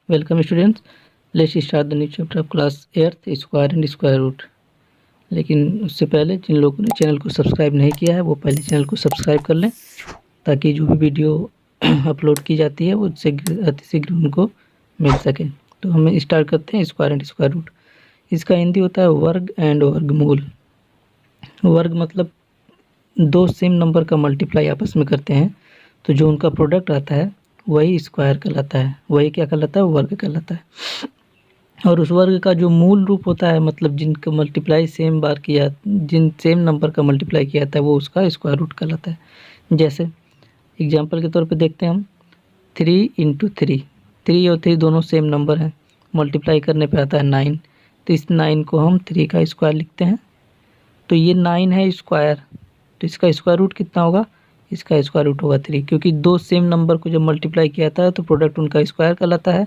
Welcome students. Let's start the new chapter of class 8th square and square root. लेकिन उससे पहले जिन लोगों ने चैनल को सब्सक्राइब नहीं किया है वो पहले चैनल को सब्सक्राइब कर लें ताकि जो भी वीडियो अपलोड की जाती है वो अतिशीघ्र उनको मिल सके। तो हम स्टार्ट करते हैं स्क्वायर एंड स्क्वायर रूट। इसका हिंदी होता है वर्ग एंड वर्गमूल। वर्ग मतलब दो सेम नंबर का मल्टीप्लाई आपस में करते हैं तो जो उनका प्रोडक्ट आता है वही स्क्वायर कहलाता है, वही क्या कहलाता है, वर्ग कहलाता है। और उस वर्ग का जो मूल रूप होता है मतलब जिनका मल्टीप्लाई सेम बार किया, जिन सेम नंबर का मल्टीप्लाई किया जाता है वो उसका स्क्वायर रूट कहलाता है। जैसे एग्जांपल के तौर पे देखते हैं हम 3 इंटू 3, 3 और 3 दोनों सेम नंबर हैं, मल्टीप्लाई करने पे आता है 9। तो इस 9 को हम 3 का स्क्वायर लिखते हैं। तो ये 9 है स्क्वायर, तो इसका स्क्वायर रूट कितना होगा, इसका स्क्वायर रूट होगा 3, क्योंकि दो सेम नंबर को जब मल्टीप्लाई किया जाता है तो प्रोडक्ट उनका स्क्वायर कहलाता है।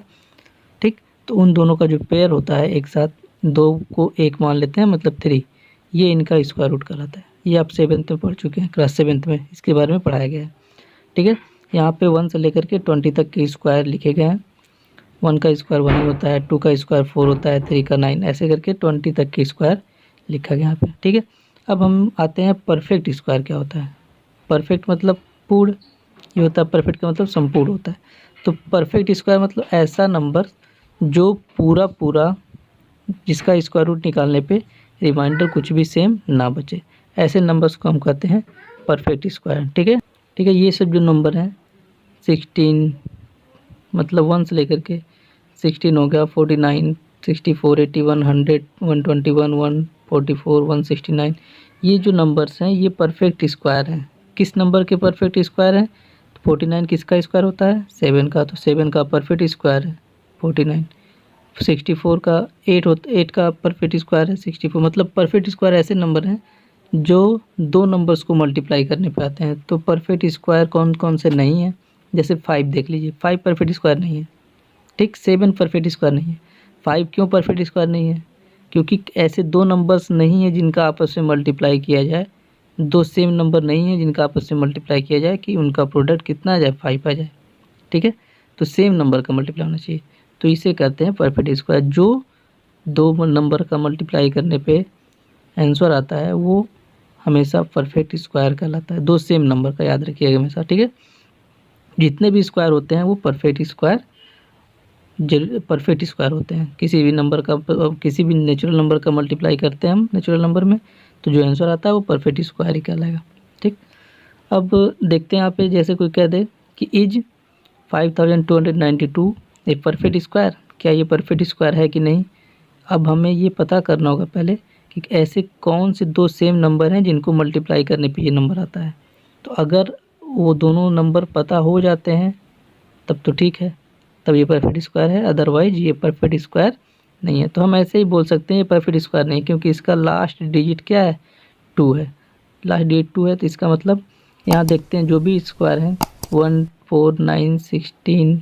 ठीक, तो उन दोनों का जो पेयर होता है एक साथ, दो को एक मान लेते हैं मतलब 3, ये इनका स्क्वायर रूट कहलाता है। ये आप 7th में पढ़ चुके हैं, क्लास 7th में इसके बारे में पढ़ाया गया है। ठीक है, यहाँ पे 1 से लेकर के 20 तक के स्क्वायर लिखे गए हैं। 1 का स्क्वायर 1 ही होता है, 2 का स्क्वायर 4 होता है, 3 का 9, ऐसे करके 20 तक के स्क्वायर लिखा गया यहाँ पे। ठीक है, अब हम आते हैं परफेक्ट स्क्वायर क्या होता है। परफेक्ट मतलब पूर्ण, ये होता है परफेक्ट का मतलब संपूर्ण होता है। तो परफेक्ट स्क्वायर मतलब ऐसा नंबर जो पूरा जिसका स्क्वायर रूट निकालने पे रिमाइंडर कुछ भी सेम ना बचे, ऐसे नंबर्स को हम कहते हैं परफेक्ट स्क्वायर। ठीक है, ठीक है, ये सब जो नंबर हैं 16 मतलब 1 से लेकर के 16 हो गया, 49, 64, 81, 100, 121, 144, 169, ये जो नंबर्स हैं ये परफेक्ट स्क्वायर हैं। किस नंबर के परफेक्ट स्क्वायर हैं, 49 किसका स्क्वायर होता है, 7 का, तो 7 का परफेक्ट स्क्वायर है 49। 64 का 8 का परफेक्ट स्क्वायर है 64। मतलब परफेक्ट स्क्वायर ऐसे नंबर हैं जो दो नंबर्स को मल्टीप्लाई करने पे आते हैं। तो परफेक्ट स्क्वायर कौन कौन से नहीं है, जैसे 5 देख लीजिए, 5 परफेक्ट स्क्वायर नहीं है। ठीक, 7 परफेक्ट स्क्वायर नहीं है। 5 क्यों परफेक्ट स्क्वायर नहीं है, क्योंकि ऐसे दो नंबर्स नहीं है जिनका आपस में मल्टीप्लाई किया जाए, दो सेम नंबर नहीं है जिनका आपस में मल्टीप्लाई किया जाए कि उनका प्रोडक्ट कितना आ जाए, 5 आ जाए। ठीक है, तो सेम नंबर का मल्टीप्लाई होना चाहिए, तो इसे कहते हैं परफेक्ट स्क्वायर। जो दो नंबर का मल्टीप्लाई करने पे आंसर आता है वो हमेशा परफेक्ट स्क्वायर कहलाता है, दो सेम नंबर का, याद रखिएगा हमेशा। ठीक है, जितने भी स्क्वायर होते हैं वो परफेक्ट स्क्वायर होते हैं। किसी भी नंबर का, किसी भी नेचुरल नंबर का मल्टीप्लाई करते हैं हम नेचुरल नंबर में, तो जो आंसर आता है वो परफेक्ट स्क्वायर ही कहलाएगा। ठीक, अब देखते हैं यहाँ पे, जैसे कोई कह दे कि इज 5292 ए परफेक्ट स्क्वायर, क्या ये परफेक्ट स्क्वायर है कि नहीं। अब हमें ये पता करना होगा पहले कि ऐसे कौन से दो सेम नंबर हैं जिनको मल्टीप्लाई करने पे ये नंबर आता है। तो अगर वो दोनों नंबर पता हो जाते हैं तब तो ठीक है, तब ये परफेक्ट स्क्वायर है, अदरवाइज ये परफेक्ट स्क्वायर नहीं है। तो हम ऐसे ही बोल सकते हैं ये परफेक्ट स्क्वायर नहीं, क्योंकि इसका लास्ट डिजिट क्या है, 2 है, लास्ट डिजिट 2 है। तो इसका मतलब यहाँ देखते हैं जो भी स्क्वायर हैं 1, 4, 9, 16।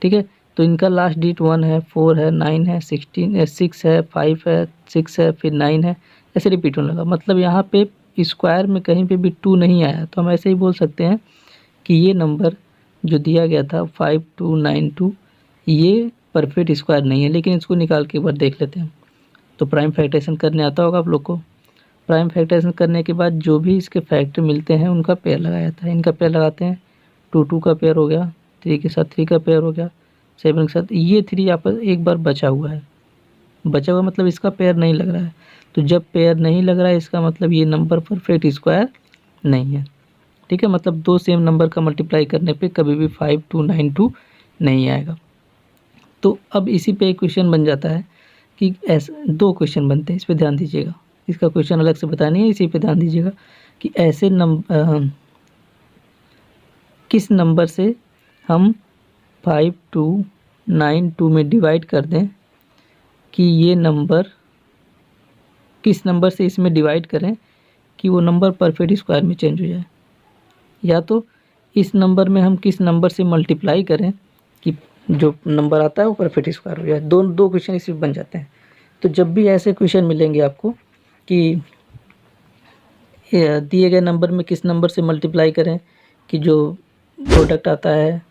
ठीक है, तो इनका लास्ट डिजिट 1 है, 4 है, 9 है, 16 है, 6 है, 5 है, 6 है, फिर 9 है, ऐसे रिपीट होने लगा। मतलब यहाँ पे स्क्वायर में कहीं पे भी 2 नहीं आया, तो हम ऐसे ही बोल सकते हैं कि ये नंबर जो दिया गया था 5292 ये परफेक्ट स्क्वायर नहीं है। लेकिन इसको निकाल के एक बार देख लेते हैं। तो प्राइम फैक्टराइजेशन करने आता होगा आप लोग को। प्राइम फैक्टराइजेशन करने के बाद जो भी इसके फैक्टर मिलते हैं उनका पेयर लगाया जाता है। इनका पेयर लगाते हैं, 2 का पेयर हो गया, 3 के साथ 3 का पेयर हो गया, 7 के साथ ये 3 आपस एक बार बचा हुआ है, बचा हुआ मतलब इसका पेयर नहीं लग रहा है। तो जब पेयर नहीं लग रहा है इसका मतलब ये नंबर परफेक्ट स्क्वायर नहीं है। ठीक है, मतलब दो सेम नंबर का मल्टीप्लाई करने पे कभी भी 5292 नहीं आएगा। तो अब इसी पे एक क्वेश्चन बन जाता है कि ऐसे दो क्वेश्चन बनते हैं, इस पे ध्यान दीजिएगा। इसका क्वेश्चन अलग से बतानी है, इसी पे ध्यान दीजिएगा कि ऐसे किस नंबर से हम 5292 में डिवाइड कर दें कि ये नंबर, किस नंबर से इसमें डिवाइड करें कि वो नंबर परफेक्ट स्क्वायर में चेंज हो जाए, या तो इस नंबर में हम किस नंबर से मल्टीप्लाई करें कि जो नंबर आता है वो परफेक्ट स्क्वायर हो जाए। दो क्वेश्चन इसी बन जाते हैं। तो जब भी ऐसे क्वेश्चन मिलेंगे आपको कि दिए गए नंबर में किस नंबर से मल्टीप्लाई करें कि जो प्रोडक्ट आता है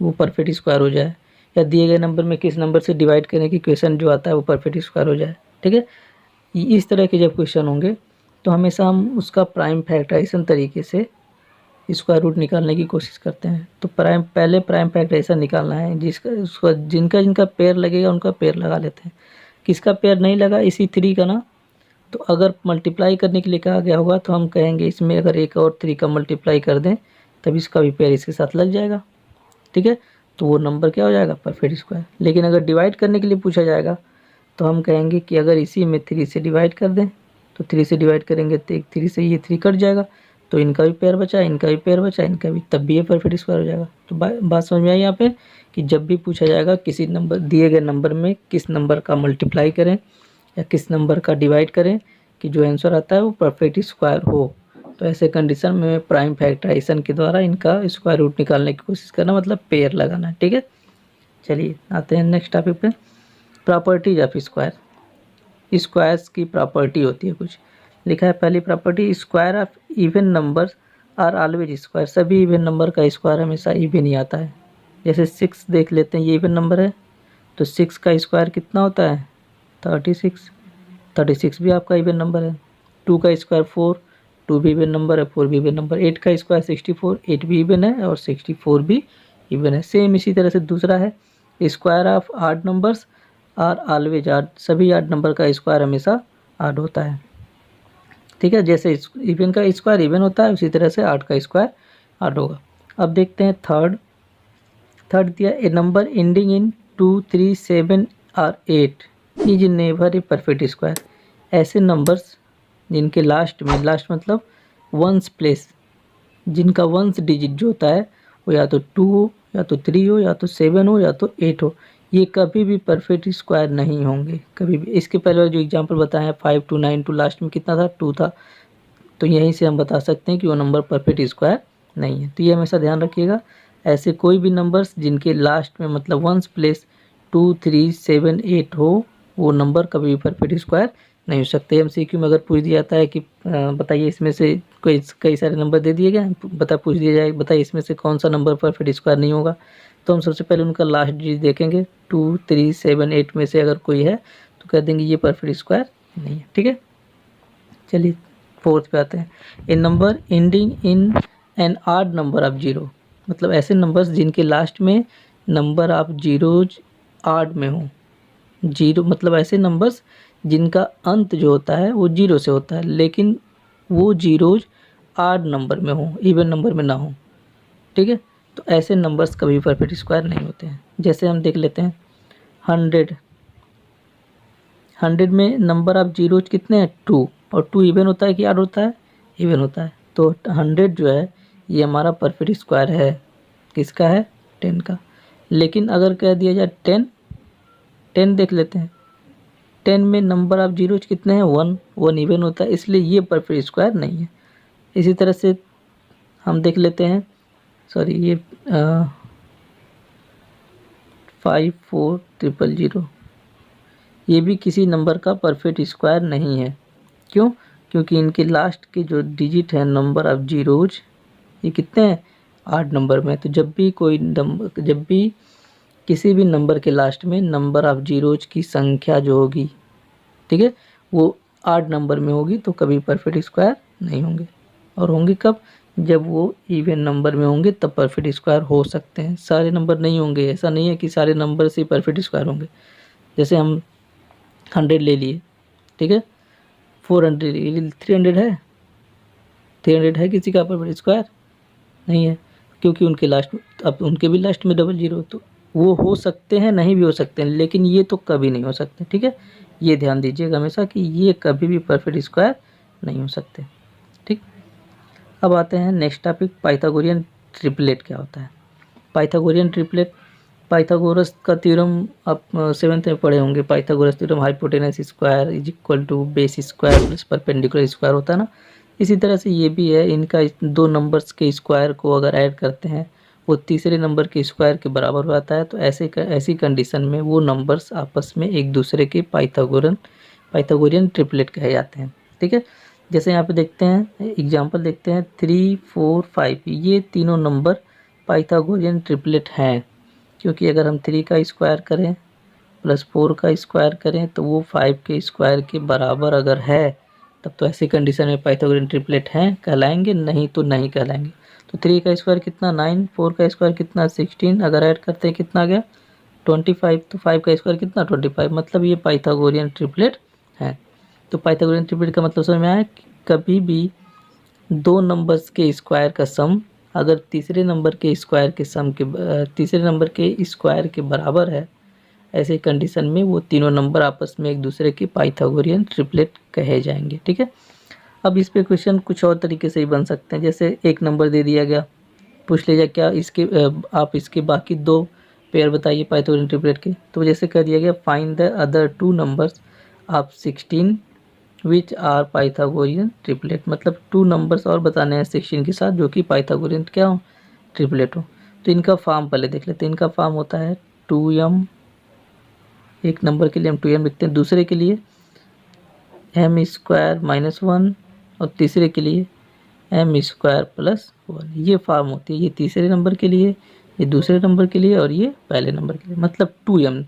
वो परफेक्ट स्क्वायर हो जाए, या दिए गए नंबर में किस नंबर से डिवाइड करें कि क्वेश्चन जो आता है वो परफेक्ट स्क्वायर हो जाए। ठीक है, इस तरह के जब क्वेश्चन होंगे तो हमेशा हम उसका प्राइम फैक्टराइजेशन तरीके से स्क्वायर रूट निकालने की कोशिश करते हैं। तो पहले प्राइम फैक्टराइजेशन निकालना है, उसका जिनका जिनका पेयर लगेगा उनका पेयर लगा लेते हैं। किसका पेयर नहीं लगा, इसी 3 का ना, तो अगर मल्टीप्लाई करने के लिए कहा गया होगा तो हम कहेंगे इसमें अगर एक और 3 का मल्टीप्लाई कर दें तब इसका भी पेयर इसके साथ लग जाएगा। ठीक है, तो वो नंबर क्या हो जाएगा, परफेक्ट स्क्वायर। लेकिन अगर डिवाइड करने के लिए पूछा जाएगा तो हम कहेंगे कि अगर इसी में 3 से डिवाइड कर दें, तो 3 से डिवाइड करेंगे तो 3 से ये 3 कट जाएगा, तो इनका भी पेयर बचा, इनका भी पेयर बचा, इनका भी, तब भी ये परफेक्ट स्क्वायर हो जाएगा। तो बात समझ में आई यहाँ पे कि जब भी पूछा जाएगा किसी नंबर दिए गए नंबर में किस नंबर का मल्टीप्लाई करें या किस नंबर का डिवाइड करें कि जो आंसर आता है वो परफेक्ट स्क्वायर हो, तो ऐसे कंडीशन में प्राइम फैक्टराइजेशन के द्वारा इनका स्क्वायर रूट निकालने की कोशिश करना, मतलब पेयर लगाना। ठीक है, चलिए आते हैं नेक्स्ट टॉपिक पे, प्रॉपर्टीज ऑफ स्क्वायर। स्क्वायर्स की प्रॉपर्टी होती है कुछ, लिखा है पहली property, square of even numbers are always square. सभी इवन नंबर का स्क्वायर हमेशा इवन ही आता है। जैसे 6 देख लेते हैं, ये इवन नंबर है तो 6 का स्क्वायर कितना होता है, 36। 36 भी आपका इवन नंबर है। 2 का स्क्वायर 4, 2 भी इवन नंबर है, 4 भी इवन नंबर। 8 का स्क्वायर 64, 8 भी इवन है और 64 भी इवन है। सेम इसी तरह से दूसरा है, square of odd numbers are always odd. सभी ऑड नंबर का स्क्वायर हमेशा ऑड होता है। ठीक है, जैसे इवन का स्क्वायर इवन होता है उसी तरह से ऑड का स्क्वायर ऑड होगा। अब देखते हैं थर्ड दिया, ए नंबर एंडिंग इन 2, 3, 7 और 8 is never a perfect square. ऐसे नंबर्स जिनके लास्ट मतलब वंस प्लेस, जिनका वंस डिजिट जो होता है वो या तो 2 हो, या तो 3 हो, या तो 7 हो, या तो 8 हो, ये कभी भी परफेक्ट स्क्वायर नहीं होंगे, कभी भी। इसके पहले जो एग्जांपल बताया 5 to 9 to लास्ट में कितना था, 2 था, तो यहीं से हम बता सकते हैं कि वो नंबर परफेक्ट स्क्वायर नहीं है। तो ये हमेशा ध्यान रखिएगा, ऐसे कोई भी नंबर्स जिनके लास्ट में मतलब वंस प्लेस 2, 3, 7, 8 हो, वो नंबर कभी भी परफेक्ट स्क्वायर नहीं हो सकते। एमसीक्यू में अगर पूछ दिया जाता है कि बताइए इसमें से कई सारे नंबर दे दिए गए, पूछ दिया जाए बताइए इसमें से कौन सा नंबर परफेक्ट स्क्वायर नहीं होगा, तो हम सबसे पहले उनका लास्ट डिजिट देखेंगे। 2, 3, 7, 8 में से अगर कोई है तो कह देंगे ये परफेक्ट स्क्वायर नहीं है। ठीक है, चलिए फोर्थ पे आते हैं, a number ending in an odd number of 0। मतलब ऐसे नंबर्स जिनके लास्ट में नंबर ऑफ जीरोज ऑड में हो। 0 मतलब ऐसे नंबर्स जिनका अंत जो होता है वो 0 से होता है, लेकिन वो जीरोज ऑड नंबर में हो, इवन नंबर में ना हो। ठीक है, तो ऐसे नंबर्स कभी परफेक्ट स्क्वायर नहीं होते हैं। जैसे हम देख लेते हैं 100 में नंबर ऑफ जीरोज कितने हैं, 2, और 2 इवन होता है कि ऑड होता है, इवन होता है। तो 100 जो है ये हमारा परफेक्ट स्क्वायर है, किसका है, 10 का। लेकिन अगर कह दिया जाए 10 देख लेते हैं, 10 में नंबर ऑफ जीरोज कितने हैं, 1 इवन होता है, इसलिए ये परफेक्ट स्क्वायर नहीं है। इसी तरह से हम देख लेते हैं, सॉरी ये 5400, ये भी किसी नंबर का परफेक्ट स्क्वायर नहीं है। क्यों, क्योंकि इनके लास्ट के जो डिजिट है नंबर ऑफ जीरोज ये कितने हैं, 8 नंबर में। तो जब भी किसी भी नंबर के लास्ट में नंबर ऑफ जीरोज की संख्या जो होगी, ठीक है, वो 8 नंबर में होगी, तो कभी परफेक्ट स्क्वायर नहीं होंगे। और होंगे कब, जब वो इवन नंबर में होंगे तब परफेक्ट स्क्वायर हो सकते हैं। सारे नंबर नहीं होंगे, ऐसा नहीं है कि सारे नंबर से परफेक्ट स्क्वायर होंगे। जैसे हम 100 ले लिए, ठीक है, 400 ले लिए, 300 है, 300 है किसी का परफेक्ट स्क्वायर नहीं है, क्योंकि उनके लास्ट, अब उनके भी लास्ट में 00, तो वो हो सकते हैं, नहीं भी हो सकते हैं, लेकिन ये तो कभी नहीं हो सकते। ठीक है, ये ध्यान दीजिएगा हमेशा कि ये कभी भी परफेक्ट स्क्वायर नहीं हो सकते। ठीक, अब आते हैं नेक्स्ट टॉपिक, पाइथागोरियन ट्रिपलेट क्या होता है। पाइथागोरियन ट्रिपलेट, पाइथागोरस का थ्योरम आप 7th में पढ़े होंगे। Pythagoras theorem hypotenuse square is equal to base square plus perpendicular square होता है ना, इसी तरह से ये भी है। इनका 2 नंबर्स के स्क्वायर को अगर ऐड करते हैं वो तीसरे नंबर के स्क्वायर के बराबर हो जाता है। तो ऐसी कंडीशन में वो नंबर्स आपस में एक दूसरे के पाइथागोरियन ट्रिपलेट कहे जाते हैं। ठीक है, जैसे यहाँ पे देखते हैं एग्जांपल देखते हैं 3, 4, 5, ये तीनों नंबर पाइथागोरियन ट्रिपलेट हैं। क्योंकि अगर हम 3 का स्क्वायर करें प्लस 4 का स्क्वायर करें तो वो 5 के स्क्वायर के बराबर अगर है तब तो ऐसी कंडीशन में पाइथागोरियन ट्रिपलेट हैं कहलाएंगे, नहीं तो नहीं कहलाएंगे। तो 3 का स्क्वायर कितना 9, 4 का स्क्वायर कितना 16, अगर ऐड करते हैं कितना आ गया 25, तो 5 का स्क्वायर कितना 25, मतलब ये पाइथागोरियन ट्रिपलेट है। तो पाइथागोरियन ट्रिपलेट का मतलब समझ में आया कि कभी भी दो नंबर्स के स्क्वायर का सम अगर तीसरे नंबर के स्क्वायर के बराबर है, ऐसे कंडीशन में वो तीनों नंबर आपस में एक दूसरे के पाइथागोरियन ट्रिपलेट कहे जाएंगे। ठीक है, अब इस पे क्वेश्चन कुछ और तरीके से ही बन सकते हैं। जैसे एक नंबर दे दिया गया, पूछ लीजिए क्या आप इसके बाकी दो पेयर बताइए पाइथागोरियन ट्रिपलेट के। तो जैसे कह दिया गया find the other two numbers of 16 which are Pythagorean triplet, मतलब टू नंबर्स और बताने हैं 16 के साथ जो कि पाइथागोरियन क्या हो, ट्रिपलेट हो। तो इनका फॉर्म पहले देख लेते हैं। इनका फॉर्म होता है 2m, एक नंबर के लिए हम 2m लिखते हैं, दूसरे के लिए m स्क्वायर माइनस 1 और तीसरे के लिए m स्क्वायर प्लस 1। ये फॉर्म होती है, ये तीसरे नंबर के लिए, ये दूसरे नंबर के लिए और ये पहले नंबर के लिए। मतलब 2m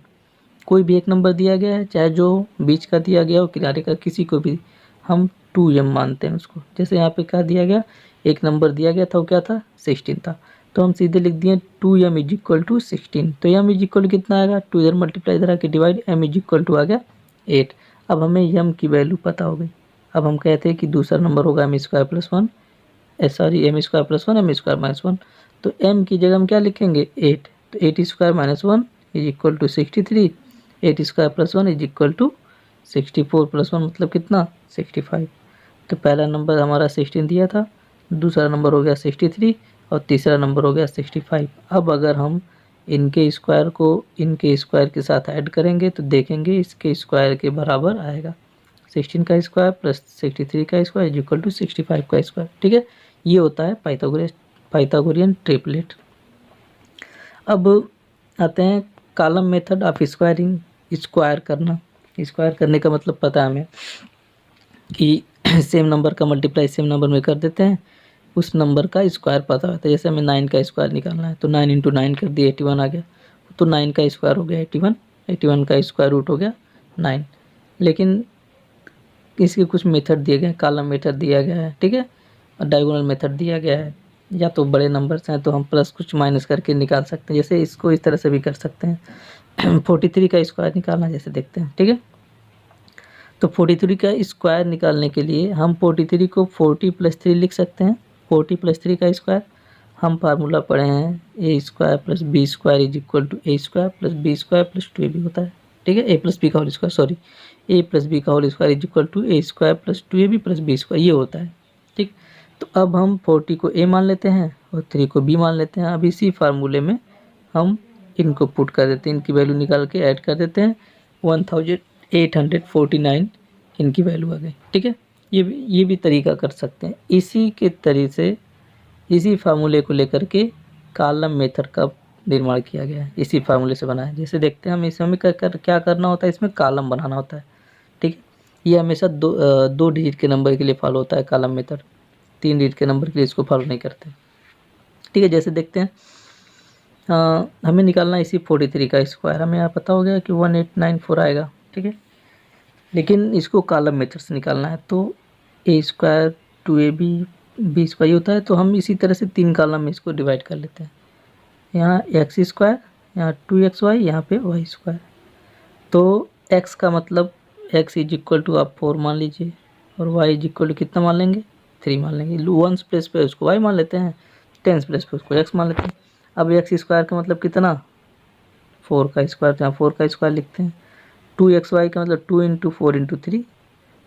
कोई भी एक नंबर दिया गया है, चाहे जो बीच का दिया गया हो किनारे का, किसी को भी हम 2m मानते हैं उसको। जैसे यहाँ पे क्या दिया गया, एक नंबर दिया गया था, वो क्या था 16 था, तो हम सीधे लिख दिए 2m इज इक्वल टू 16। तो m इज इक्वल कितना आएगा 2, इधर मल्टीप्लाई इधर आके divide, m is equal to आ गया 8। अब हमें m की वैल्यू पता हो गई। अब हम कहते हैं कि दूसरा नंबर होगा m square plus 1, sorry m square plus 1 m square minus 1। तो m की जगह हम क्या लिखेंगे 8, तो 8 square minus 1 is equal to 63, 8 square plus 1 is equal to 64 plus 1 मतलब कितना 65। तो पहला नंबर हमारा 16 दिया था, दूसरा नंबर हो गया 63 और तीसरा नंबर हो गया 65। अब अगर हम इनके स्क्वायर को इनके स्क्वायर के साथ ऐड करेंगे तो देखेंगे इसके स्क्वायर के बराबर आएगा, 16 का स्क्वायर प्लस 63 का स्क्वायर इज इक्वल टू 65 का स्क्वायर। ठीक है, ये होता है पाइथागोरियन ट्रिपलेट। अब आते हैं column method of squaring. Square करना, स्क्वायर करने का मतलब पता है हमें कि सेम नंबर का मल्टीप्लाई सेम नंबर में कर देते हैं, उस नंबर का स्क्वायर पता होता है। जैसे हमें 9 का स्क्वायर निकालना है तो 9 इंटू 9 कर दिए 81 आ गया, तो 9 का स्क्वायर हो गया 81, 81 का स्क्वायर रूट हो गया 9। लेकिन इसके कुछ मेथड दिए गए हैं, कॉलम मेथड दिया गया है, ठीक है, और डायगोनल मेथड दिया गया है। या तो बड़े नंबर्स हैं तो हम प्लस कुछ माइनस करके निकाल सकते हैं, जैसे इसको इस तरह से भी कर सकते हैं। 43 का स्क्वायर निकालना जैसे देखते हैं, ठीक है। तो 43 का स्क्वायर निकालने के लिए हम 43 को 40 प्लस 3 लिख सकते हैं। 40 प्लस 3 का स्क्वायर हम फार्मूला पढ़े हैं, A square plus B square is equal to A square plus B square plus 2ab होता है, ठीक है। ए प्लस बी का whole square, sorry, A plus B का whole square is equal to A square plus 2ab plus B square, ये होता है, ठीक। तो अब हम 40 को ए मान लेते हैं और 3 को बी मान लेते हैं। अब इसी फार्मूले में हम इनको पुट कर देते हैं, इनकी वैल्यू निकाल के ऐड कर देते हैं, 1849 इनकी वैल्यू आ गई, ठीक है। ये भी तरीका कर सकते हैं। इसी के तरीके से इसी फार्मूले को लेकर के कॉलम मेथड का निर्माण किया गया है, इसी फार्मूले से बना है। जैसे देखते हैं हम इसमें क्या करना होता है, इसमें कॉलम बनाना होता है, ठीक है। ये हमेशा दो डिजिट के नंबर के लिए फॉलो होता है कॉलम मेथड, 3 डिजिट के नंबर के लिए इसको फॉलो नहीं करते, ठीक है। जैसे देखते हैं हमें निकालना है इसी 43 का स्क्वायर, हमें यहाँ पता हो गया कि 1894 आएगा, ठीक है। लेकिन इसको कॉलम मेथड से निकालना है, तो ए स्क्वायर 2ab बी स्क्वायर होता है। तो हम इसी तरह से 3 कॉलम में इसको डिवाइड कर लेते हैं। यहाँ एक्स स्क्वायर, यहाँ 2xy, यहाँ पे वाई स्क्वायर। तो x का मतलब x इज इक्वल टू आप 4 मान लीजिए और y इज इक्वल टू कितना मान लेंगे 3 मान लेंगे। 1s प्लेस पे उसको y मान लेते हैं, 10s प्लेस पे उसको x मान लेते हैं। अब एक्स स्क्वायर का मतलब कितना 4 का स्क्वायर, तो यहाँ 4 का स्क्वायर लिखते हैं। 2xy का मतलब 2 इंटू 4 इंटू 3,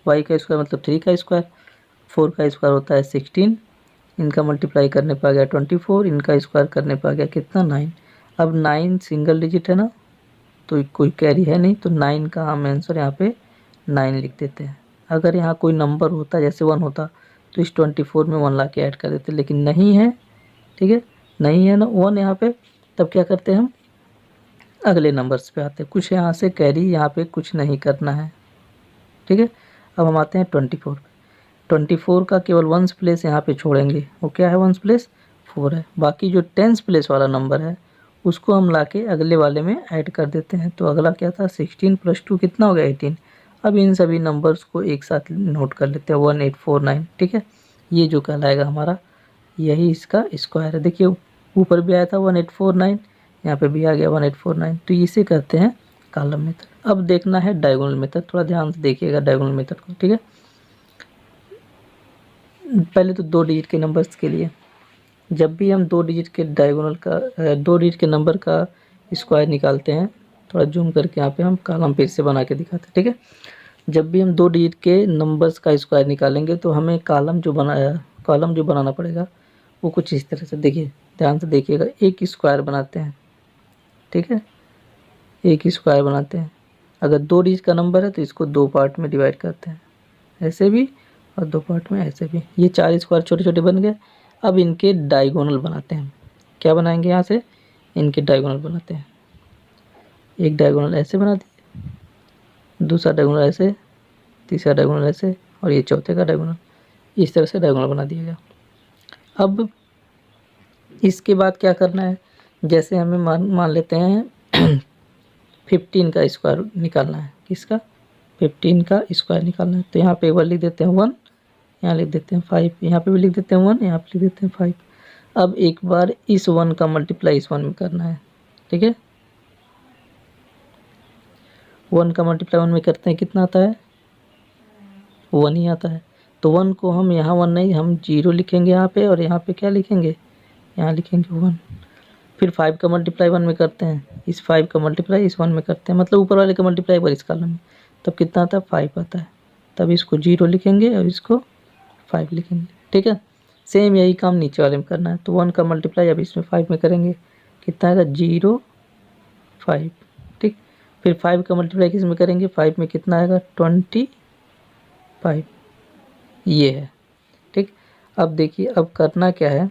वाई का स्क्वायर मतलब 3 का स्क्वायर, 4 का स्क्वायर होता है 16, इनका मल्टीप्लाई करने पर आ गया 24, इनका स्क्वायर करने पर आ गया कितना 9। अब 9 सिंगल डिजिट है ना, तो कोई कैरी है नहीं, तो 9 का हम आंसर यहाँ पे 9 लिख देते हैं। अगर यहाँ कोई नंबर होता जैसे 1 होता तो इस 24 में 1 ला के ऐड कर देते, लेकिन नहीं है, ठीक है, नहीं है ना 1 यहाँ पे। तब क्या करते हैं हम अगले नंबर्स पे आते हैं, कुछ यहाँ से कैरी यहाँ पे कुछ नहीं करना है, ठीक है। अब हम आते हैं 24 पे। 24 का केवल 1s प्लेस यहाँ पे छोड़ेंगे, वो क्या है 1s प्लेस 4 है। बाकी जो 10s प्लेस वाला नंबर है उसको हम लाके अगले वाले में ऐड कर देते हैं। तो अगला क्या था, 16 + 2 कितना हो गया 18। अब इन सभी नंबर्स को एक साथ नोट कर लेते हैं, 1849। ठीक है, ये जो कहलाएगा हमारा, यही इसका स्क्वायर है। देखिए ऊपर भी आया था 1849, यहाँ पे भी आ गया 1849। तो इसे कहते हैं कॉलम मेथड। अब देखना है डायगोनल मेथड, थोड़ा ध्यान से देखिएगा डायगोनल मेथड को। ठीक है, पहले तो 2 डिजिट के नंबर्स के लिए, जब भी हम 2 डिजिट के डायगोनल का 2 डिजिट के नंबर का स्क्वायर निकालते हैं, थोड़ा जूम करके यहाँ पे हम कॉलम फिर से बना के दिखाते हैं। ठीक है, जब भी हम 2 डिजिट के नंबर्स का स्क्वायर निकालेंगे तो हमें कॉलम जो बनाना पड़ेगा वो कुछ इस तरह से, देखिए ध्यान से देखिएगा। एक स्क्वायर बनाते हैं, ठीक है, एक स्क्वायर बनाते हैं। अगर 2 डिजिट का नंबर है तो इसको 2 पार्ट में डिवाइड करते हैं, ऐसे भी, और 2 पार्ट में ऐसे भी। ये 4 स्क्वायर छोटे छोटे बन गए। अब इनके डायगोनल बनाते हैं। क्या बनाएंगे, यहाँ से इनके डायगोनल बनाते हैं। एक डायगोनल ऐसे बना दिए, दूसरा डायगोनल ऐसे, तीसरा डायगोनल ऐसे, और ये चौथे का डायगोनल। इस तरह से डायगोनल बना दिया गया। अब इसके बाद क्या करना है, जैसे हमें मान लेते हैं 15 का स्क्वायर निकालना है। किसका, 15 का स्क्वायर निकालना है। तो यहाँ पे एक बार लिख देते हैं 1, यहाँ लिख देते हैं 5, यहाँ पे भी लिख देते हैं 1, यहाँ पे लिख देते हैं 5। अब एक बार इस 1 का मल्टीप्लाई इस 1 में करना है। ठीक है, 1 का मल्टीप्लाई 1 में करते हैं, कितना आता है, 1 ही आता है। तो 1 को हम यहाँ 1 नहीं, हम 0 लिखेंगे यहाँ पे, और यहाँ पे क्या लिखेंगे, यहाँ लिखेंगे 1। फिर 5 का मल्टीप्लाई 1 में करते हैं, इस 5 का मल्टीप्लाई इस 1 में करते हैं, मतलब ऊपर वाले का मल्टीप्लाई पर इस कॉलम में, तब कितना आता है, 5 आता है। तब इसको 0 लिखेंगे और इसको 5 लिखेंगे। ठीक है, सेम यही काम नीचे वाले में करना है। तो 1 का मल्टीप्लाई अब इसमें 5 में करेंगे, कितना आएगा, 0 5। ठीक, फिर 5 का मल्टीप्लाई किस में करेंगे, 5 में कितना आएगा, 25। ये है। ठीक, अब देखिए अब करना क्या है,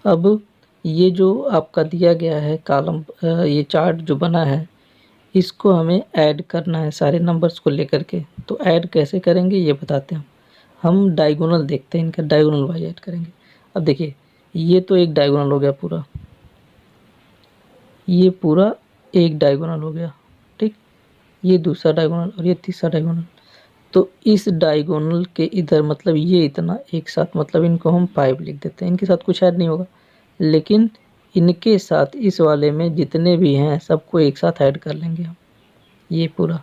अब ये जो आपका दिया गया है कॉलम, ये चार्ट जो बना है, इसको हमें ऐड करना है सारे नंबर्स को लेकर के। तो ऐड कैसे करेंगे ये बताते हैं। हम डायगोनल देखते हैं, इनका डायगोनल वाइज ऐड करेंगे। अब देखिए ये तो एक डायगोनल हो गया पूरा, ये पूरा एक डायगोनल हो गया। ठीक, ये दूसरा डायगोनल और ये तीसरा डायगोनल। तो इस डायगोनल के इधर मतलब ये इतना एक साथ, मतलब इनको हम 5 लिख देते हैं। इनके साथ कुछ ऐड नहीं होगा, लेकिन इनके साथ इस वाले में जितने भी हैं सबको एक साथ ऐड कर लेंगे हम, ये पूरा।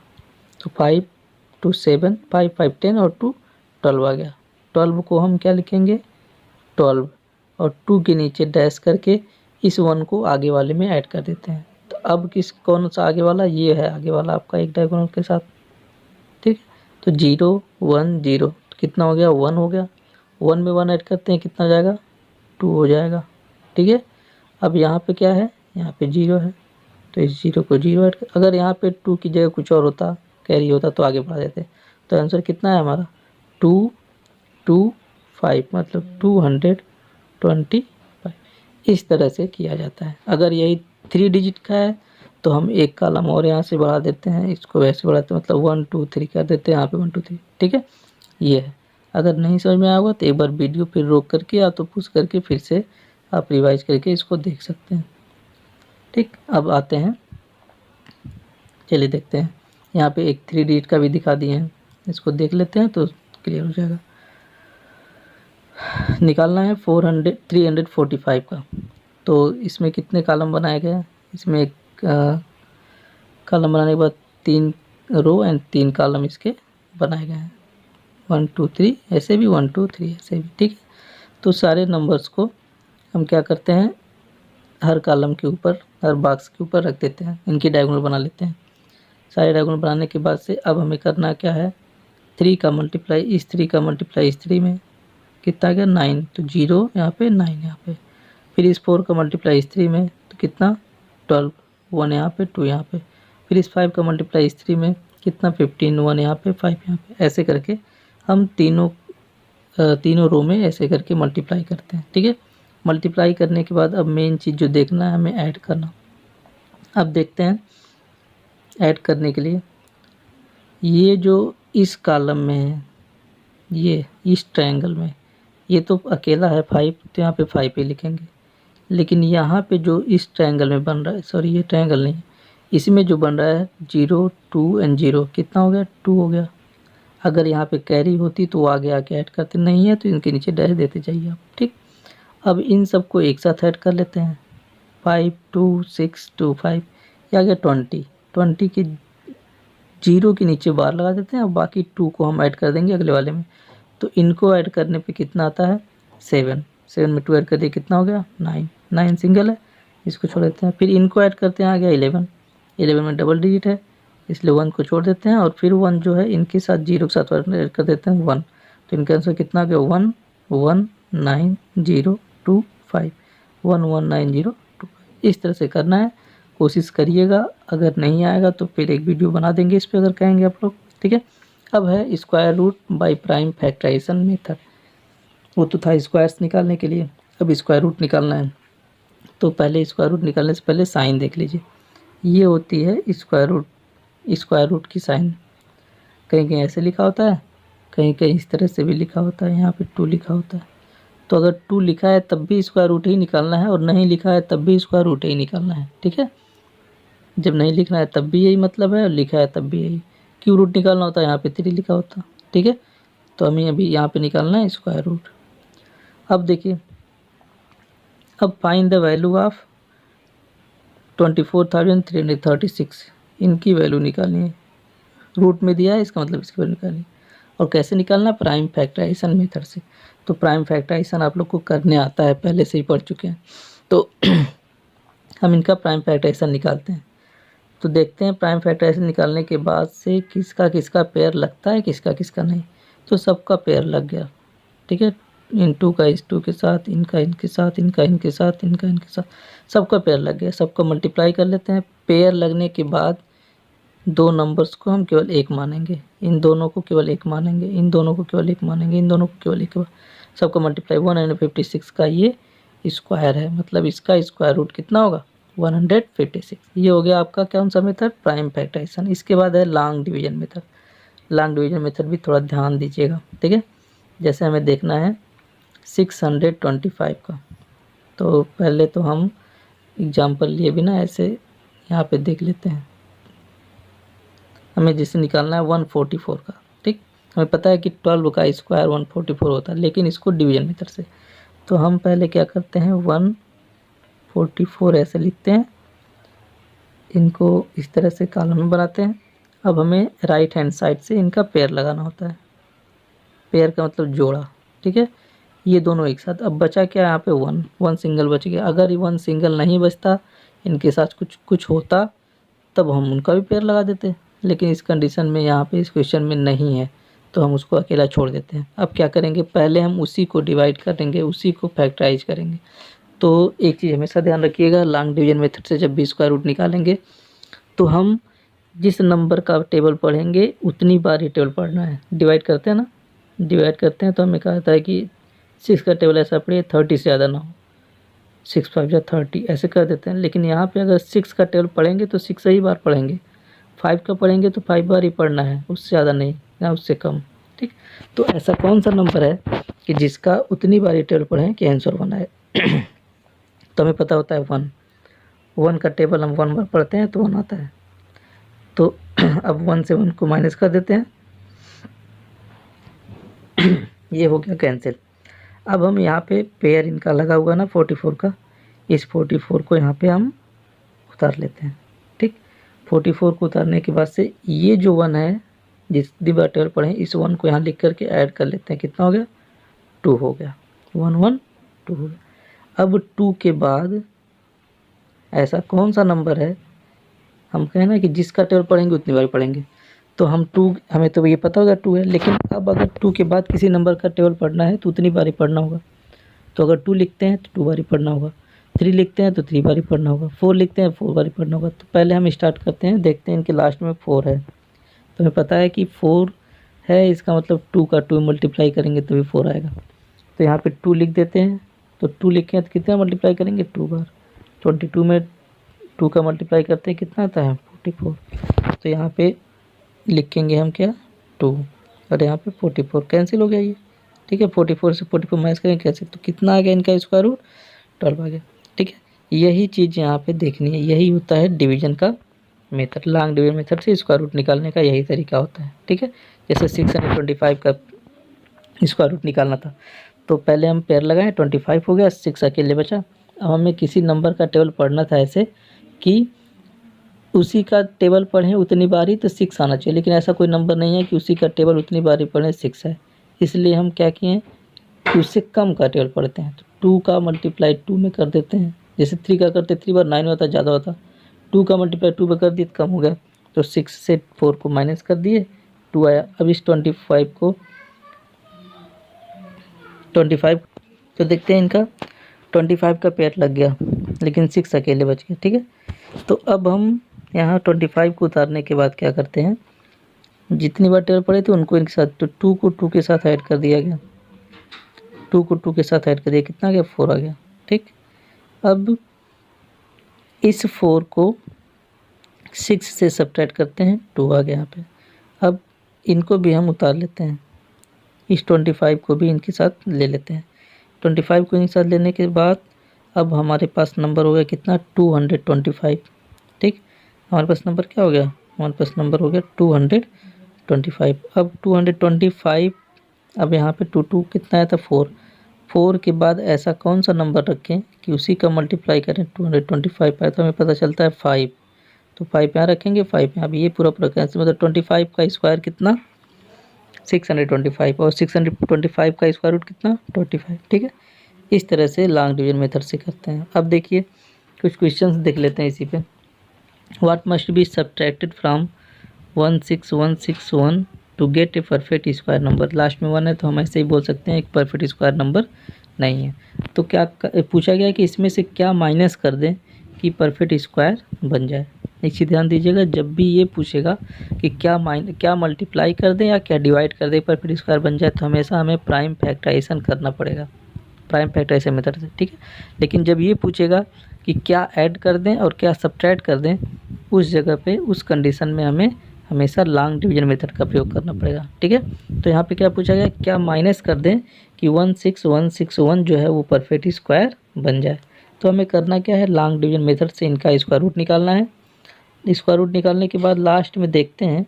तो 5 2 7, 5 5 10 और 2 12 आ गया। 12 को हम क्या लिखेंगे, 12, और 2 के नीचे डैश करके इस 1 को आगे वाले में ऐड कर देते हैं। तो अब कौन सा आगे वाला, ये है आगे वाला आपका एक डायगोनल के साथ। ठीक, तो 0 1 0, तो कितना हो गया, 1 हो गया। 1 में 1 ऐड करते हैं, कितना जाएगा, 2 हो जाएगा। ठीक है, अब यहाँ पे क्या है, यहाँ पे 0 है, तो इस 0 को 0 ऐड कर, अगर यहाँ पे 2 की जगह कुछ और होता, कैरी होता, तो आगे बढ़ा देते। तो आंसर कितना है हमारा, 2 2 5, मतलब 225। इस तरह से किया जाता है। अगर यही 3 डिजिट का है तो हम एक कॉलम और यहाँ से बढ़ा देते हैं, इसको वैसे बढ़ाते हैं, मतलब 1 2 3 कर देते हैं, यहाँ पे 1 2 3। ठीक है, ये है। अगर नहीं समझ में आया होगा तो एक बार वीडियो फिर रोक करके या तो पुश करके फिर से आप रिवाइज करके इसको देख सकते हैं। ठीक, अब आते हैं, चलिए देखते हैं। यहाँ पे एक 3 डिजिट का भी दिखा दिए हैं, इसको देख लेते हैं तो क्लियर हो जाएगा। निकालना है 345 का। तो इसमें कितने कॉलम बनाए गए हैं, इसमें एक कॉलम बनाने के बाद 3 रो एंड 3 कॉलम इसके बनाए गए हैं, 1 2 3, ऐसे भी 1 2 3 ऐसे भी। ठीक है, तो सारे नंबर्स को हम क्या करते हैं, हर कॉलम के ऊपर, हर बॉक्स के ऊपर रख देते हैं, इनकी डायगोनल बना लेते हैं। सारे डायगोनल बनाने के बाद से अब हमें करना क्या है, 3 का मल्टीप्लाई इस 3 का मल्टीप्लाई इस 3 में, कितना आ गया 9, तो 0 यहाँ पे 9 यहाँ पे। फिर इस 4 का मल्टीप्लाई इस 3 में, तो कितना 12, 1 यहाँ पे 2 यहाँ पे। फिर इस 5 का मल्टीप्लाई इस 3 में, कितना 15, 1 यहाँ पे 5 यहाँ पे। ऐसे करके हम तीनों रो में ऐसे करके मल्टीप्लाई करते हैं। ठीक है, मल्टीप्लाई करने के बाद अब मेन चीज़ जो देखना है हमें ऐड करना। अब देखते हैं ऐड करने के लिए, ये जो इस कॉलम में है, ये इस ट्रायंगल में ये तो अकेला है 5, तो यहाँ पे 5 ही लिखेंगे। लेकिन यहाँ पे जो इस ट्रायंगल में बन रहा है, सॉरी ये ट्रायंगल नहीं है, इसमें जो बन रहा है 0 2 एंड 0 कितना हो गया, 2 हो गया। अगर यहाँ पे कैरी होती तो आगे आके ऐड करते, नहीं है तो इनके नीचे डैश देते जाइए आप, ठीक। अब इन सबको एक साथ ऐड कर लेते हैं, 5 2 6 2 5, ये आ गया 20 के 0 के नीचे बार लगा देते हैं और बाकी 2 को हम ऐड कर देंगे अगले वाले में। तो इनको ऐड करने पे कितना आता है 7 में 2 ऐड कर दिए कितना हो गया 9 सिंगल है, इसको छोड़ देते हैं। फिर इनको ऐड करते हैं, आ गया 11 में डबल डिजिट है इसलिए 1 को छोड़ देते हैं। और फिर 1 जो है इनके साथ 0 के साथ ऐड कर देते हैं 1, तो इनका आंसर कितना आ गया 1 1 9 0 2 5, 1 1 9 0 2 5। इस तरह से करना है, कोशिश करिएगा। अगर नहीं आएगा तो फिर एक वीडियो बना देंगे इस पर अगर कहेंगे आप लोग, ठीक है। अब है square root by prime factorisation method, वो तो था स्क्वायर्स निकालने के लिए, अब स्क्वायर रूट निकालना है। तो पहले स्क्वायर रूट निकालने से पहले साइन देख लीजिए, ये होती है स्क्वायर रूट की साइन। कहीं कहीं ऐसे लिखा होता है, कहीं कहीं इस तरह से भी लिखा होता है, यहाँ पे 2 लिखा होता है। तो अगर 2 लिखा है तब भी स्क्वायर रूट ही निकालना है और नहीं लिखा है तब भी स्क्वायर रूट ही निकालना है, ठीक है। जब नहीं लिखना है तब भी यही मतलब है और लिखा है तब भी यही। क्यूब रूट निकालना होता है, यहाँ पे 3 लिखा होता है, ठीक है। तो हमें अभी यहाँ पे निकालना है स्क्वायर रूट। अब देखिए, अब फाइंड द वैल्यू ऑफ 24,336, इनकी वैल्यू निकालनी है। रूट में दिया है इसका मतलब इसकी वैल्यू निकालनी है। और कैसे निकालना, प्राइम फैक्टराइजेशन मेथड से। तो प्राइम फैक्टराइजेशन आप लोग को करने आता है, पहले से ही पढ़ चुके हैं। तो हम इनका प्राइम फैक्टराइजेशन निकालते हैं। तो देखते हैं प्राइम फैक्टराइजेशन निकालने के बाद से किसका किसका पेयर लगता है, किसका किसका नहीं। तो सबका पेयर लग गया, ठीक है। इन 2 का इस 2 के साथ, इनका इनके साथ, इनका इनके साथ, इनका इनके साथ, सबका पेयर लग गया। सबका मल्टीप्लाई कर लेते हैं। पेयर लगने के बाद 2 नंबर्स को हम केवल 1 मानेंगे, इन दोनों को केवल 1 मानेंगे, इन दोनों को केवल 1 मानेंगे, इन दोनों को केवल 1। सबका मल्टीप्लाई 156 का ये स्क्वायर है, मतलब इसका स्क्वायर रूट कितना होगा 156। ये हो गया आपका कौन सा मेथड, प्राइम फैक्टराइजेशन। इसके बाद है long division method. Long division method भी थोड़ा ध्यान दीजिएगा, ठीक है। जैसे हमें देखना है 625 का, तो पहले तो हम एग्जाम्पल लिए बिना ऐसे यहाँ पे देख लेते हैं। हमें जिसे निकालना है 144 का, ठीक। हमें पता है कि 12 का स्क्वायर 144 होता है, लेकिन इसको डिवीजन मेथड से। तो हम पहले क्या करते हैं 144 ऐसे लिखते हैं, इनको इस तरह से कॉलम में बनाते हैं। अब हमें राइट हैंड साइड से इनका पेयर लगाना होता है, पेयर का मतलब जोड़ा, ठीक है। ये दोनों एक साथ। अब बचा क्या यहाँ पे 1 सिंगल बच गया। अगर ये 1 सिंगल नहीं बचता, इनके साथ कुछ होता, तब हम उनका भी पेयर लगा देते। लेकिन इस कंडीशन में यहाँ पे इस क्वेश्चन में नहीं है, तो हम उसको अकेला छोड़ देते हैं। अब क्या करेंगे, पहले हम उसी को डिवाइड करेंगे, उसी को फैक्टराइज करेंगे। तो एक चीज़ हमेशा ध्यान रखिएगा, लॉन्ग डिवीजन मेथड से जब भी स्क्वायर रूट निकालेंगे तो हम जिस नंबर का टेबल पढ़ेंगे उतनी बार ही टेबल पढ़ना है। डिवाइड करते हैं ना, डिवाइड करते हैं तो हमें कहा था है कि 6 का टेबल ऐसा पढ़िए 30 से ज़्यादा ना हो, 6 5 या 30 ऐसे कर देते हैं। लेकिन यहाँ पे अगर 6 का टेबल पढ़ेंगे तो 6 ही बार पढ़ेंगे, 5 का पढ़ेंगे तो 5 बार ही पढ़ना है, उससे ज़्यादा नहीं या उससे कम, ठीक। तो ऐसा कौन सा नंबर है कि जिसका उतनी बार ही टेबल पढ़ें कि आंसर 1 आए। तो हमें पता होता है 1 का टेबल हम 1 बार पढ़ते हैं तो 1 आता है। तो अब 1 से 1 को माइनस कर देते हैं, ये हो गया कैंसिल। अब हम यहाँ पे पेयर इनका लगा हुआ ना 44 का, इस 44 को यहाँ पे हम उतार लेते हैं, ठीक। 44 को उतारने के बाद से ये जो 1 है जिस बार टेबल पढ़े, इस 1 को यहाँ लिख करके ऐड कर लेते हैं। कितना हो गया 2 हो गया, 1 1 2 हो गया। अब 2 के बाद ऐसा कौन सा नंबर है, हम कहें ना कि जिसका टेबल पढ़ेंगे उतनी बार पढ़ेंगे। तो हम 2, हमें तो ये पता होगा 2 है, लेकिन अब अगर 2 के बाद किसी नंबर का टेबल पढ़ना है तो उतनी बार ही पढ़ना होगा। तो अगर 2 लिखते हैं तो 2 बार ही पढ़ना होगा, 3 लिखते हैं तो 3 बार ही पढ़ना होगा, 4 लिखते हैं 4 बार ही पढ़ना होगा। तो पहले हम स्टार्ट करते हैं, देखते हैं इनके लास्ट में 4 है, तो हमें पता है कि 4 है, इसका मतलब 2 का 2 मल्टीप्लाई करेंगे तभी 4 आएगा। तो यहाँ पे 2 लिख देते हैं। तो 2 लिखें तो कितना मल्टीप्लाई करेंगे 2 बार, 22 में 2 का मल्टीप्लाई करते हैं कितना आता है 44। तो यहाँ पे लिखेंगे हम क्या 2 और यहाँ पे 44, कैंसिल हो गया ये, ठीक है। 44 से 44 माइनस करेंगे कैसे, तो कितना आ गया इनका स्क्वायर रूट 12 आ गया। ठीक है, यही चीज़ यहाँ पे देखनी है, यही होता है डिवीजन का मेथड। लॉन्ग डिवीजन मेथड से स्क्वायर रूट निकालने का यही तरीका होता है। ठीक है, जैसे 625 का स्क्वायर रूट निकालना था, तो पहले हम पेयर लगाए, 25 हो गया, 6 अकेले बचा। अब हमें किसी नंबर का टेबल पढ़ना था ऐसे कि उसी का टेबल पढ़ें उतनी बारी तो 6 आना चाहिए, लेकिन ऐसा कोई नंबर नहीं है कि उसी का टेबल उतनी बारी पढ़ें 6 है। इसलिए हम क्या किए कि उससे कम का टेबल पढ़ते हैं, तो 2 का मल्टीप्लाई 2 में कर देते हैं। जैसे 3 का करते 3 बार 9 होता, ज़्यादा होता। 2 का मल्टीप्लाई 2 पर कर दिए तो कम हो गया, तो 6 से 4 को माइनस कर दिए, 2 आया। अब इस 25 को 25 तो देखते हैं इनका 25 का पेयर लग गया, लेकिन 6 अकेले बच गए। ठीक है, तो अब हम यहाँ 25 को उतारने के बाद क्या करते हैं, जितनी बार टेबल पड़े थे उनको इनके साथ, तो 2 को 2 के साथ ऐड कर दिया गया, 2 को 2 के साथ ऐड कर दिया, कितना आ गया 4 आ गया। ठीक, अब इस 4 को 6 से सब्ट्रैक्ट करते हैं, 2 आ गया यहाँ पे। अब इनको भी हम उतार लेते हैं, इस 25 को भी इनके साथ ले लेते हैं। 25 को इनके साथ लेने के बाद अब हमारे पास नंबर हो गया कितना 225। ठीक, हमारे पास नंबर क्या हो गया, हमारे पास नंबर हो गया 225। अब 225, अब यहाँ पे 2 कितना आया था 4, 4 के बाद ऐसा कौन सा नंबर रखें कि उसी का मल्टीप्लाई करें। 225 आया तो हमें पता चलता है 5, तो 5 यहाँ रखेंगे, 5 यहाँ। अब ये पूरा पूरा कैंसिल, मतलब 25 का स्क्वायर कितना 625, और 625 का स्क्वायर रूट कितना 25। ठीक है, इस तरह से लॉन्ग डिवीजन मेथड से करते हैं। अब देखिए कुछ क्वेश्चंस देख लेते हैं इसी पे। What must be subtracted from 16161 to get a perfect square number. Last में 1 है तो हम ऐसे ही बोल सकते हैं एक परफेक्ट स्क्वायर नंबर नहीं है। तो क्या पूछा गया कि इसमें से क्या माइनस कर दें कि परफेक्ट स्क्वायर बन जाए। एक चीज़ ध्यान दीजिएगा, जब भी ये पूछेगा कि क्या मल्टीप्लाई कर दें या क्या डिवाइड कर दें परफेक्ट स्क्वायर बन जाए, तो हमेशा हमें प्राइम फैक्टराइजेशन करना पड़ेगा, प्राइम फैक्टराइजेशन मेथड से। ठीक है, लेकिन जब ये पूछेगा कि क्या ऐड कर दें और क्या सब्ट्रैक्ट कर दें, उस जगह पे उस कंडीशन में हमें हमेशा लॉन्ग डिवीजन मेथड का प्रयोग करना पड़ेगा। ठीक है, तो यहाँ पे क्या पूछा गया, क्या माइनस कर दें कि 16161 जो है वो परफेक्ट स्क्वायर बन जाए। तो हमें करना क्या है, लॉन्ग डिवीजन मेथड से इनका स्क्वायर रूट निकालना है। स्क्वायर रूट निकालने के बाद लास्ट में देखते हैं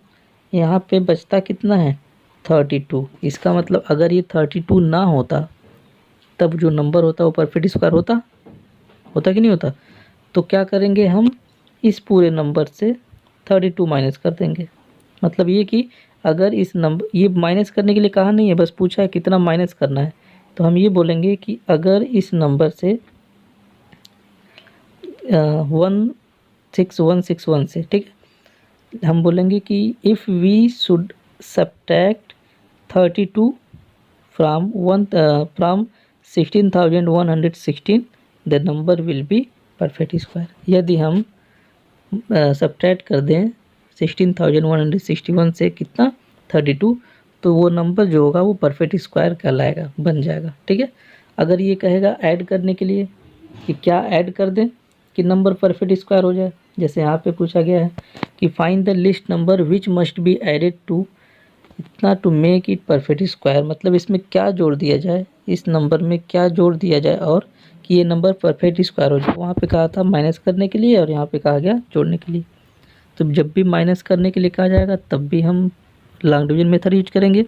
यहाँ पे बचता कितना है 32। इसका मतलब अगर ये 32 ना होता तब जो नंबर होता वो परफेक्ट स्क्वायर होता, होता कि नहीं होता। तो क्या करेंगे हम, इस पूरे नंबर से 32 माइनस कर देंगे। मतलब ये कि अगर इस नंबर, ये माइनस करने के लिए कहा नहीं है, बस पूछा है कितना माइनस करना है, तो हम ये बोलेंगे कि अगर इस नंबर से 16161 से, ठीक है, हम बोलेंगे कि if we should subtract 32 from 16,116 the number will be perfect square. यदि हम सब्ट्रैक्ट कर दें 16,161 से कितना 32, तो वो नंबर जो होगा वो परफेक्ट स्क्वायर कहलाएगा, बन जाएगा। ठीक है, अगर ये कहेगा ऐड करने के लिए कि क्या ऐड कर दें कि नंबर परफेक्ट स्क्वायर हो जाए, जैसे यहाँ पे पूछा गया है कि find the least number which must be added to इतना to make it perfect square. मतलब इसमें क्या जोड़ दिया जाए, इस नंबर में क्या जोड़ दिया जाए और कि ये नंबर परफेक्ट स्क्वायर हो जाए। वहाँ पे कहा था माइनस करने के लिए और यहाँ पे कहा गया जोड़ने के लिए। तो जब भी माइनस करने के लिए कहा जाएगा तब भी हम लॉन्ग डिवीजन मेथड यूज करेंगे,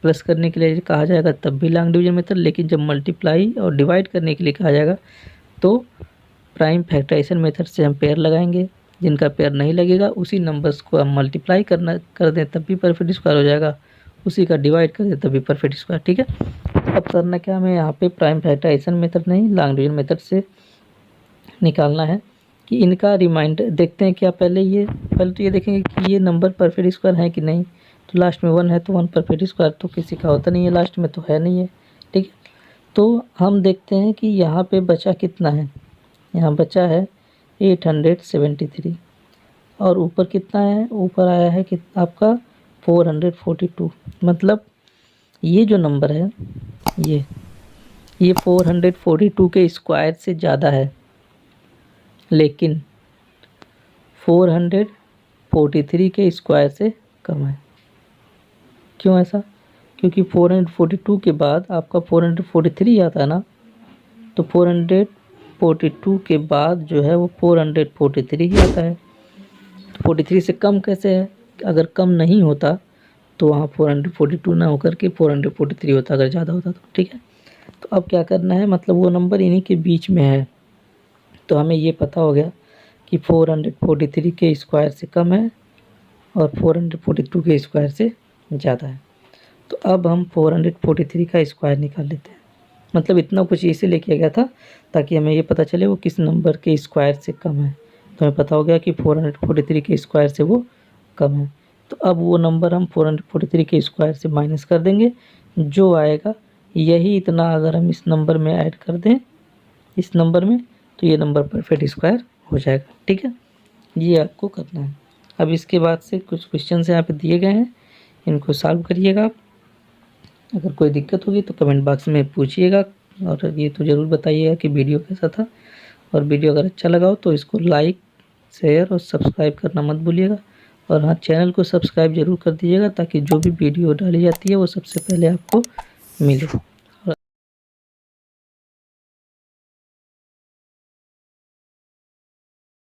प्लस करने के लिए कहा जाएगा तब भी लॉन्ग डिवीजन मेथड। लेकिन जब मल्टीप्लाई और डिवाइड करने के लिए कहा जाएगा तो प्राइम फैक्टराइजेशन मेथड से हम पेयर लगाएंगे। जिनका पेयर नहीं लगेगा उसी नंबर्स को हम मल्टीप्लाई कर दें तब भी परफेक्ट स्क्वायर हो जाएगा, उसी का डिवाइड कर दें तब भी परफेक्ट स्क्वायर। ठीक है, अब करना क्या हमें यहाँ पे प्राइम फैक्टराइजेशन मेथड नहीं लॉन्ग डिवीजन मेथड से निकालना है कि इनका रिमाइंडर देखते हैं। क्या पहले तो ये देखेंगे कि ये नंबर परफेक्ट स्क्वायर है कि नहीं। तो लास्ट में 1 है तो 1 परफेक्ट स्क्वायर तो किसी का होता नहीं है, लास्ट में तो है नहीं है। ठीक है, तो हम देखते हैं कि यहाँ पे बचा कितना है, यहाँ बचा है 873 और ऊपर कितना है, ऊपर आया है कि आपका 442। मतलब ये जो नंबर है ये 442 के स्क्वायर से ज़्यादा है, लेकिन 443 के स्क्वायर से कम है। क्यों ऐसा, क्योंकि 442 के बाद आपका 443 आता है ना, तो 442 के बाद जो है वो 443 ही आता है। तो 43 से कम कैसे है? अगर कम नहीं होता तो वहाँ 442 ना होकर के 443 होता, अगर ज़्यादा होता तो। ठीक है, तो अब क्या करना है, मतलब वो नंबर इन्हीं के बीच में है। तो हमें ये पता हो गया कि 443 के स्क्वायर से कम है और 442 के स्क्वायर से ज़्यादा है। तो अब हम 443 का स्क्वायर निकाल लेते हैं। मतलब इतना कुछ इसीलिए किया गया था ताकि हमें ये पता चले वो किस नंबर के स्क्वायर से कम है। तो हमें पता हो गया कि 443 के स्क्वायर से वो कम है। तो अब वो नंबर हम 443 के स्क्वायर से माइनस कर देंगे, जो आएगा यही इतना अगर हम इस नंबर में ऐड कर दें, इस नंबर में, तो ये नंबर परफेक्ट स्क्वायर हो जाएगा। ठीक है, ये आपको करना है। अब इसके बाद से कुछ क्वेश्चन यहाँ पे दिए गए हैं, इनको सॉल्व करिएगा आप। अगर कोई दिक्कत होगी तो कमेंट बॉक्स में पूछिएगा, और ये तो ज़रूर बताइएगा कि वीडियो कैसा था। और वीडियो अगर अच्छा लगा हो तो इसको लाइक, शेयर और सब्सक्राइब करना मत भूलिएगा। और हाँ, चैनल को सब्सक्राइब ज़रूर कर दीजिएगा ताकि जो भी वीडियो डाली जाती है वो सबसे पहले आपको मिले।